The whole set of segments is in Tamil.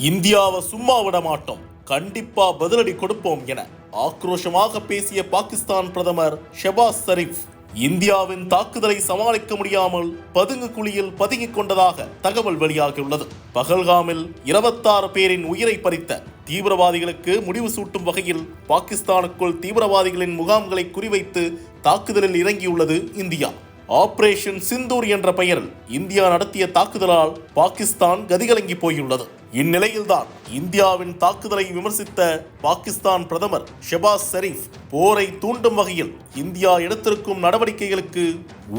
இந்தியாவை சும்மா விட மாட்டோம், கண்டிப்பா பதிலடி கொடுப்போம் என ஆக்ரோஷமாக பேசிய பாகிஸ்தான் பிரதமர் ஷெபாஸ் ஷெரீப் இந்தியாவின் தாக்குதலை சமாளிக்க முடியாமல் பதுங்கு குழியில் பதுங்கிக் கொண்டதாக தகவல் வெளியாகியுள்ளது. பகல்காமில் 26 பேரின் உயிரை பறித்த தீவிரவாதிகளுக்கு முடிவு சூட்டும் வகையில் பாகிஸ்தானுக்குள் தீவிரவாதிகளின் முகாம்களை குறிவைத்து தாக்குதலில் இறங்கியுள்ளது இந்தியா. ஆபரேஷன் சிந்தூர் என்ற பெயரில் இந்தியா நடத்திய தாக்குதலால் பாகிஸ்தான் கதிகலங்கி போயுள்ளது. இந்நிலையில்தான் இந்தியாவின் தாக்குதலை விமர்சித்த பாகிஸ்தான் பிரதமர் ஷெபாஸ் ஷெரீப் போரை தூண்டும் வகையில் இந்தியா எடுத்திருக்கும் நடவடிக்கைகளுக்கு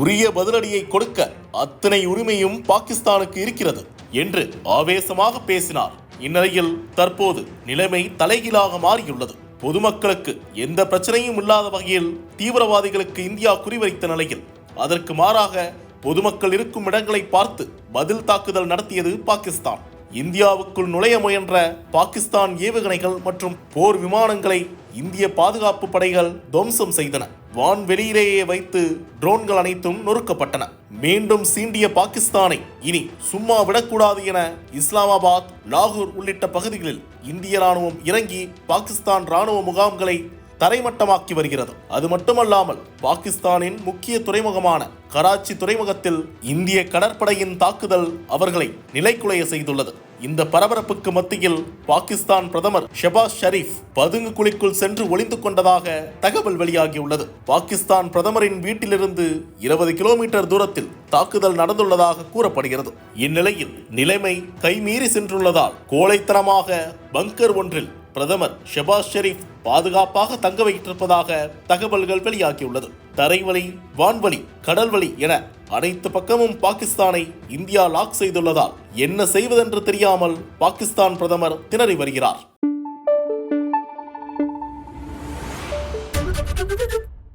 உரிய பதிலடியை கொடுக்க அத்தனை உரிமையும் பாகிஸ்தானுக்கு இருக்கிறது என்று ஆவேசமாக பேசினார். இந்நிலையில் தற்போது நிலைமை தலைகீழாக மாறியுள்ளது. பொதுமக்களுக்கு எந்த பிரச்சனையும் இல்லாத வகையில் தீவிரவாதிகளுக்கு இந்தியா குறிவைத்த நிலையில் அதற்கு மாறாக பொதுமக்கள் இருக்கும் இடங்களை பார்த்து பதில் தாக்குதல் நடத்தியது பாகிஸ்தான். இந்தியாவுக்குள் நுழைய முயன்ற பாகிஸ்தான் ஏவுகணைகள் மற்றும் போர் விமானங்களை இந்திய பாதுகாப்பு படைகள் துவம்சம் செய்தன. வான்வெளியிலேயே வைத்து ட்ரோன்கள் அனைத்தும் நொறுக்கப்பட்டன. மீண்டும் சீண்டிய பாகிஸ்தானை இனி சும்மா விடக்கூடாது என இஸ்லாமாபாத், லாகூர் உள்ளிட்ட பகுதிகளில் இந்திய ராணுவம் இறங்கி பாகிஸ்தான் ராணுவ முகாம்களை தரைமட்டமாக்கி வருகிறது. அது மட்டுமல்லாமல் பாகிஸ்தானின் முக்கிய துறைமுகமான கராச்சி துறைமுகத்தில் இந்திய கடற்படையின் தாக்குதல் அவர்களை நிலைக்குலைய செய்துள்ளது. இந்த பரபரப்புக்கு மத்தியில் பாகிஸ்தான் பிரதமர் ஷெபாஸ் ஷெரீப் பதுங்கு குழிக்குள் சென்று ஒளிந்து கொண்டதாக தகவல் வெளியாகியுள்ளது. பாகிஸ்தான் பிரதமரின் வீட்டிலிருந்து 20 கிலோமீட்டர் தூரத்தில் தாக்குதல் நடந்துள்ளதாக கூறப்படுகிறது. இந்நிலையில் நிலைமை கைமீறி சென்றுள்ளதால் கோழைத்தனமாக பங்கர் ஒன்றில் பிரதமர் ஷெபாஸ் ஷெரீப் பாதுகாப்பாக தங்க வைத்திருப்பதாக தகவல்கள் வெளியாகியுள்ளது. தரைவழி, வான்வழி, கடல்வழி என அனைத்து பக்கமும் பாகிஸ்தானை இந்தியா லாக் செய்துள்ளதால் என்ன செய்வதென்று தெரியாமல் பாகிஸ்தான் பிரதமர் திணறி வருகிறார்.